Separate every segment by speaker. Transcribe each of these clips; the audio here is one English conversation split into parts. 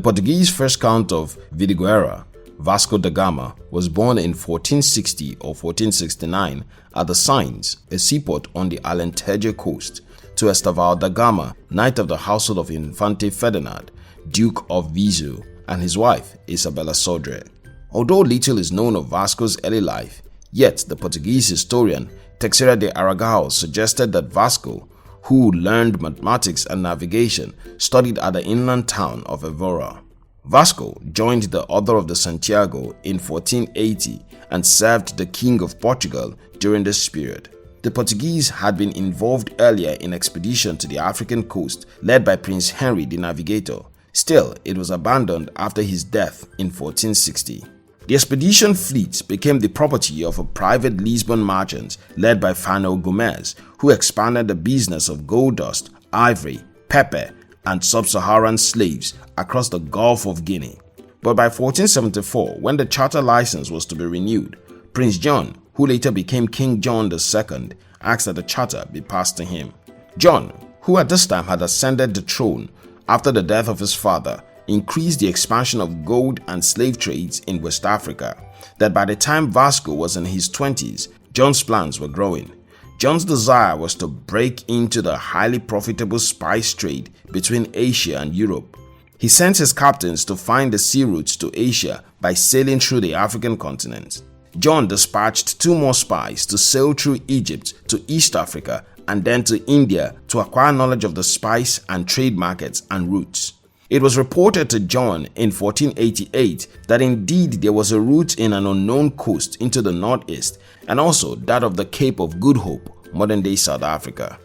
Speaker 1: Portuguese first Count of Vidigueira, Vasco da Gama, was born in 1460 or 1469 at the Sines, a seaport on the Alentejo coast, to Estevao da Gama, knight of the household of Infante Ferdinand, Duke of Viseu, and his wife, Isabel Sodre. Although little is known of Vasco's early life, yet the Portuguese historian Teixeira de Aragao suggested that Vasco, who learned mathematics and navigation, studied at the inland town of Evora. Vasco joined the Order of Santiago in 1480 and served the King of Portugal during this period. The Portuguese had been involved earlier in expedition to the African coast led by Prince Henry the Navigator. Still, it was abandoned after his death in 1460. The expedition fleet became the property of a private Lisbon merchant led by Fano Gomez, who expanded the business of gold dust, ivory, pepper, and sub-Saharan slaves across the Gulf of Guinea. But by 1474, when the charter license was to be renewed, Prince John, who later became King John II, asked that the charter be passed to him. John, who at this time had ascended the throne after the death of his father, increased the expansion of gold and slave trades in West Africa, that by the time Vasco was in his 20s, John's plans were growing. John's desire was to break into the highly profitable spice trade between Asia and Europe. He sent his captains to find the sea routes to Asia by sailing through the African continent. John dispatched 2 more spies to sail through Egypt to East Africa and then to India to acquire knowledge of the spice and trade markets and routes. It was reported to John in 1488 that indeed there was a route in an unknown coast into the northeast and also that of the Cape of Good Hope, modern-day South Africa.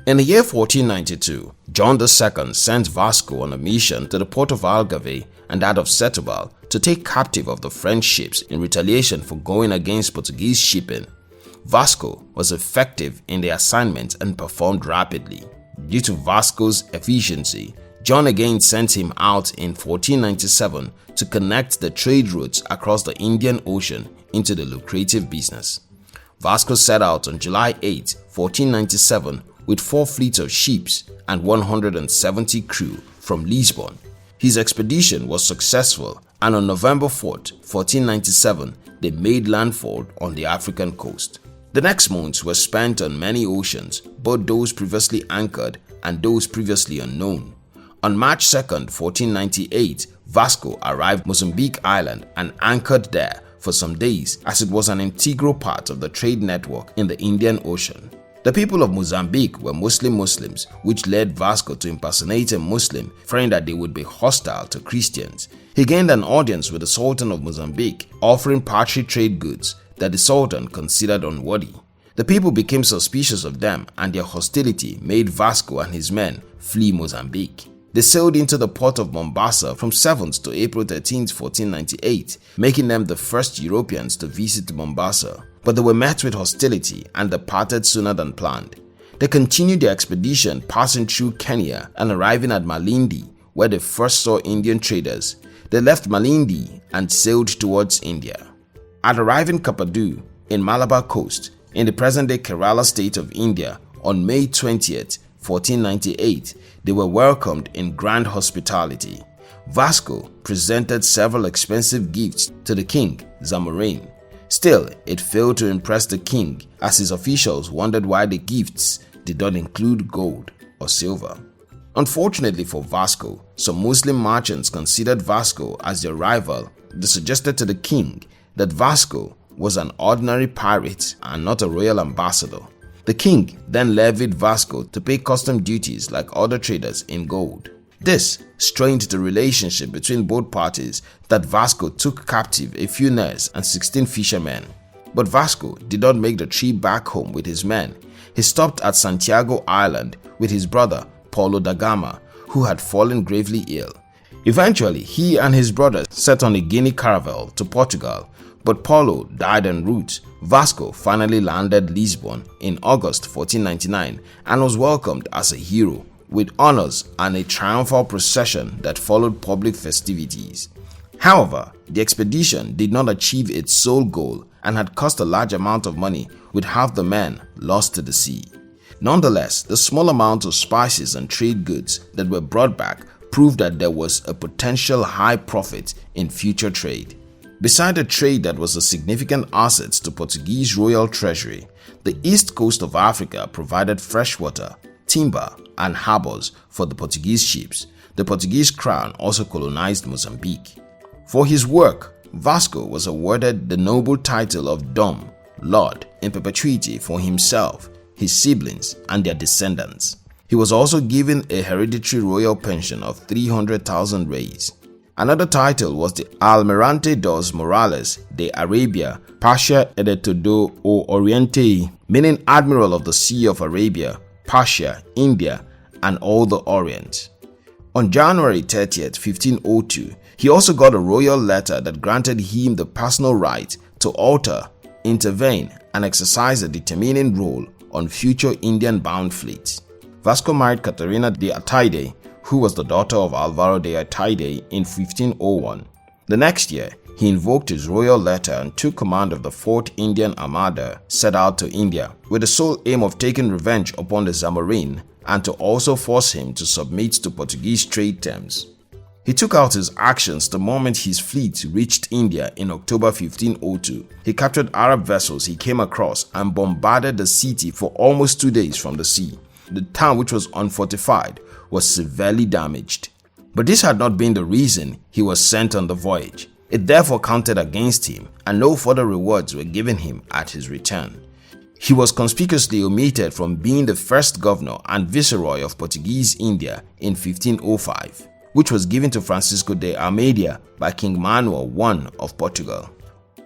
Speaker 1: In the year 1492, John II sent Vasco on a mission to the port of Algarve and that of Setúbal to take captive of the French ships in retaliation for going against Portuguese shipping. Vasco was effective in the assignment and performed rapidly. Due to Vasco's efficiency, John again sent him out in 1497 to connect the trade routes across the Indian Ocean into the lucrative business. Vasco set out on July 8, 1497 with 4 fleets of ships and 170 crew from Lisbon. His expedition was successful and on November 4, 1497, they made landfall on the African coast. The next months were spent on many oceans, both those previously anchored and those previously unknown. On March 2, 1498, Vasco arrived Mozambique Island and anchored there for some days as it was an integral part of the trade network in the Indian Ocean. The people of Mozambique were mostly Muslims, which led Vasco to impersonate a Muslim, fearing that they would be hostile to Christians. He gained an audience with the Sultan of Mozambique, offering paltry trade goods that the Sultan considered unworthy. The people became suspicious of them and their hostility made Vasco and his men flee Mozambique. They sailed into the port of Mombasa from 7th to April 13, 1498, making them the first Europeans to visit Mombasa. But they were met with hostility and departed sooner than planned. They continued their expedition, passing through Kenya and arriving at Malindi, where they first saw Indian traders. They left Malindi and sailed towards India. At arriving Kapadu in Malabar Coast, in the present-day Kerala state of India, on May 20th, 1498, they were welcomed in grand hospitality. Vasco presented several expensive gifts to the king, Zamorin. Still, it failed to impress the king as his officials wondered why the gifts did not include gold or silver. Unfortunately for Vasco, some Muslim merchants considered Vasco as their rival. They suggested to the king that Vasco was an ordinary pirate and not a royal ambassador. The king then levied Vasco to pay custom duties like other traders in gold. This strained the relationship between both parties that Vasco took captive a few nurses and 16 fishermen. But Vasco did not make the trip back home with his men. He stopped at Santiago Island with his brother Paulo da Gama, who had fallen gravely ill. Eventually, he and his brother set on a Guinea caravel to Portugal, but Paulo died en route. Vasco finally landed Lisbon in August 1499 and was welcomed as a hero with honors and a triumphal procession that followed public festivities. However, the expedition did not achieve its sole goal and had cost a large amount of money, with half the men lost to the sea. Nonetheless, the small amount of spices and trade goods that were brought back proved that there was a potential high profit in future trade. Beside a trade that was a significant asset to Portuguese royal treasury, the east coast of Africa provided freshwater, timber, and harbors for the Portuguese ships. The Portuguese crown also colonized Mozambique. For his work, Vasco was awarded the noble title of Dom, Lord, in perpetuity for himself, his siblings, and their descendants. He was also given a hereditary royal pension of 300,000 reis. Another title was the Almirante dos Morales de Arabia, Persia e de todo o Oriente, meaning Admiral of the Sea of Arabia, Persia, India, and all the Orient. On January 30th, 1502, he also got a royal letter that granted him the personal right to alter, intervene, and exercise a determining role on future Indian-bound fleets. Vasco married Catarina de Ataide, who was the daughter of Alvaro de Ataide, in 1501. The next year, he invoked his royal letter and took command of the 4th Indian Armada, set out to India, with the sole aim of taking revenge upon the Zamorin and to also force him to submit to Portuguese trade terms. He took out his actions the moment his fleet reached India in October 1502. He captured Arab vessels he came across and bombarded the city for almost 2 days from the sea. The town, which was unfortified, was severely damaged. But this had not been the reason he was sent on the voyage. It therefore counted against him, and no further rewards were given him at his return. He was conspicuously omitted from being the first governor and viceroy of Portuguese India in 1505, which was given to Francisco de Almeida by King Manuel I of Portugal.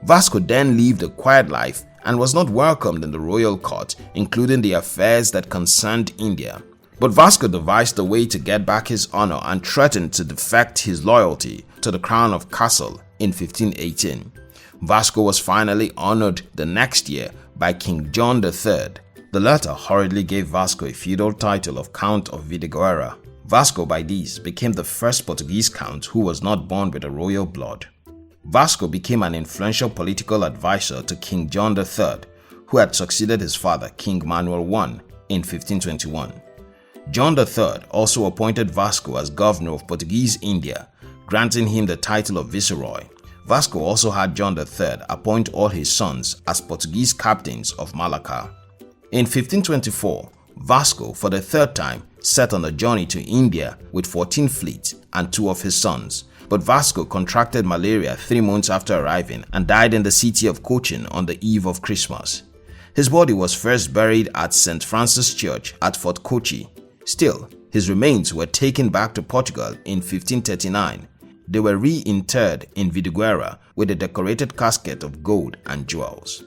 Speaker 1: Vasco then lived a quiet life and was not welcomed in the royal court, including the affairs that concerned India. But Vasco devised a way to get back his honor and threatened to defect his loyalty to the crown of Castle in 1518. Vasco was finally honored the next year by King John III. The latter hurriedly gave Vasco a feudal title of Count of Vidigueira. Vasco by this became the first Portuguese count who was not born with a royal blood. Vasco became an influential political advisor to King John III, who had succeeded his father, King Manuel I, in 1521. John III also appointed Vasco as governor of Portuguese India, granting him the title of viceroy. Vasco also had John III appoint all his sons as Portuguese captains of Malacca. In 1524, Vasco, for the third time, set on a journey to India with 14 fleets and 2 of his sons. But Vasco contracted malaria 3 months after arriving and died in the city of Cochin on the eve of Christmas. His body was first buried at St. Francis Church at Fort Kochi. Still, his remains were taken back to Portugal in 1539. They were reinterred in Vidigueira with a decorated casket of gold and jewels.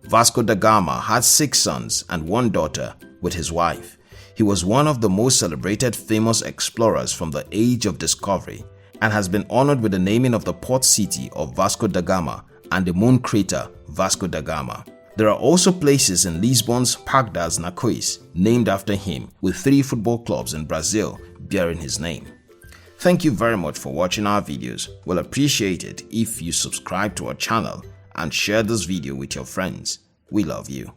Speaker 1: Vasco da Gama had 6 sons and 1 daughter with his wife. He was one of the most celebrated famous explorers from the Age of Discovery and has been honored with the naming of the port city of Vasco da Gama and the moon crater Vasco da Gama. There are also places in Lisbon's Parque das Nações named after him, with 3 football clubs in Brazil bearing his name. Thank you very much for watching our videos. We'll appreciate it if you subscribe to our channel and share this video with your friends. We love you.